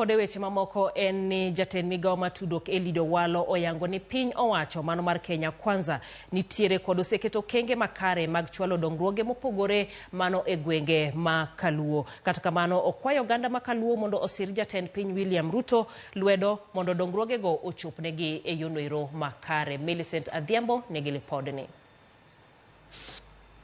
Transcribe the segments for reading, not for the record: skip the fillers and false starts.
Kode weche mamoko en ni jatend migao matudok dhialo oyango ni piny owacho mano mar Kenya Kwanza nitiere kod oseketo kenge makare mag chwalo dongruoge mopogore mano e gwenge ma Kaluo. Kata kamano okwayo oganda ma Kaluo mondo osir jatend piny William Ruto lwedo mondo dongruoge go ochopnegi e yonoiro makare. Millicent Adhiambo nigi lipodni.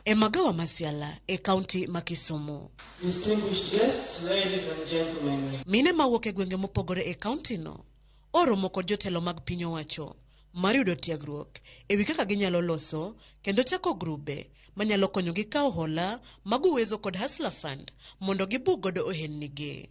E magawa masiala e kaonti ma Kisumu. Distinguished guests, ladies and gentlemen. Mine mawuok e gwenge mopogore e kaonti no oromo kod jotelo mag piny owacho mar yudo tiegruok e wi kaka ginyalo loso kendo chako grube manyalo konyogi kawo hola mag uwezo kod hustler fund mondo gibug godo ohelnigi.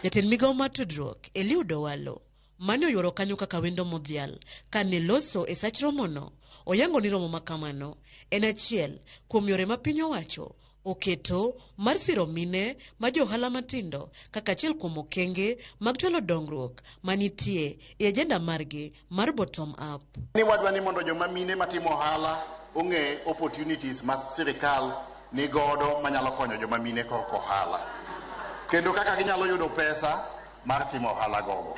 Jatend migao matudruok dhialo mane oyuoro kanyo kaka wendo modhial kane loso e sach romono oyango ni romo makamano en achiel kuom yore ma piny owacho oketo mar siro mine ma johala matindo kaka achiel kuom okenge mag telo dongruok manitie e agenda margi mar bottom up. Ni wadwa ni mondo joma mine matimo ohala ong'e opportunities ma sirikal ni godo manyalo konyo joma mine korko ohala kendo kaka ginyalo yudo pesa mar timo ohala gogo.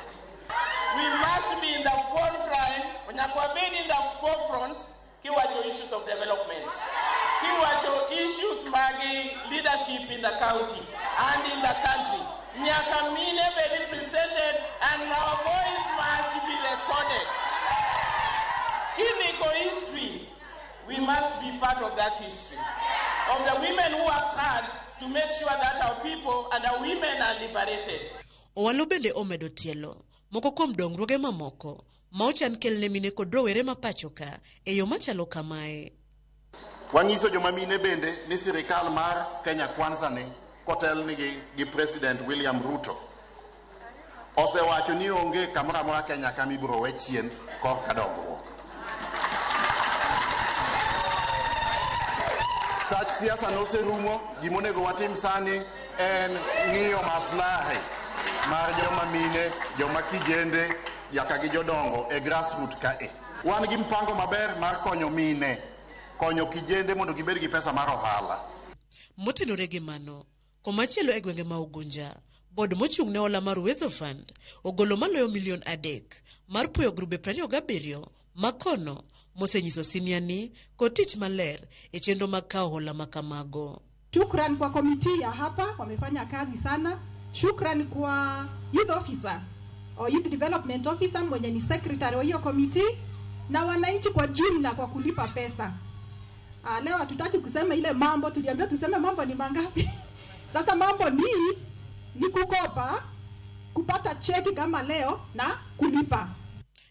We must be in the forefront, in the forefront, kiwacho issues of development, kiwacho issues magi leadership in the county and in the country. Nyaka mine be represented and our voice must be recorded. Kiniko history, we must be part of that history. Of the women who worked hard to make sure that our people and our women are liberated. Owalo bende omedo tielo moko kuom dongruoge mamoko ma ochan kelne mine kod rowere ma pachoka e yo machalo kamae. Wanyiso joma mine bende ni sirikal mar Kenya Kwanza ni kotelnigi gi President William Ruto osewacho ni onge kamoro amora Kenya kama ibiro we chien korka dongruok. Sach siasa noserumo, gimonego watim sani en ng'iyo maslahi mar joma mine, joma kijende, yaka gi jodongo e grassroots kae. Wan gi mpango maber mar konyo mine, konyo kijende mondo gibed gi pesa mar ohala. Motenore gi mano, komachielo e gwenge ma Ugunja, bod mochung' ne hola mar Uwezo Fund ogolo maloyo milion 3 mar puoyo grube 27 makono mosenyiso siniani kod tich maler e chenro mag kawo hola makamago. Shukran kwa komiti ya hapa, wamefanya kazi sana. Shukran kwa youth officer o youth development officer mwenye ni secretary wa hiyo komiti na wananchi kwa jumla kwa kulipa pesa. Leo hatutaki kusema ile mambo tuliambiwa tuseme mambo ni mangapi. Sasa mambo ni kukopa, kupata cheki kama leo na kulipa.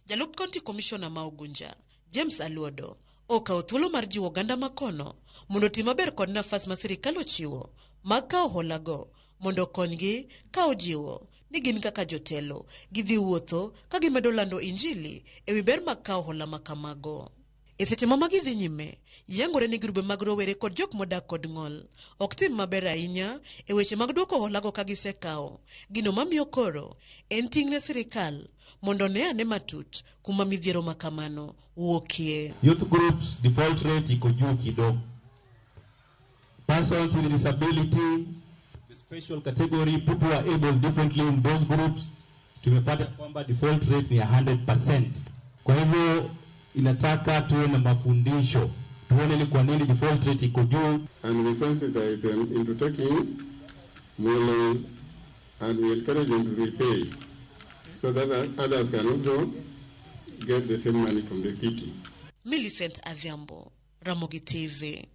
Jalup County Commissioner ma Ugunja James Aluodo okawo thuolo mar jiwo oganda makono mondo tim maber kod nafas ma sirikal ochiwo mag kawo holago mondo konygi kawo jiwo ni gin kaka jotelo gidhi wuotho ka gimedo lando injili e wi ber mag kawo hola makamago. E seche ma magi dhi nyime, yangore ni grube mag rowere kod jok modak kod ng'ol ok tim maber ahinya e weche mag duoko holago ka gisekawo. Gino mamiyo koro en ting' ne sirikal mondo ne ane matut kuma midhiero makamano wuokie. Youth groups default rate iko juu kidogo. Persons with disability, the special category, people who are able differently in those groups, tumepata kwamba default rate ni 100%. Kwa hivyo inataka tuwe na mafundisho tuone ni kwa nini default rate iko juu, and we sensitize them into taking more loans and we encourage them to repay so that others can also get the same money from the city. Millicent Adhiambo, Ramogi TV.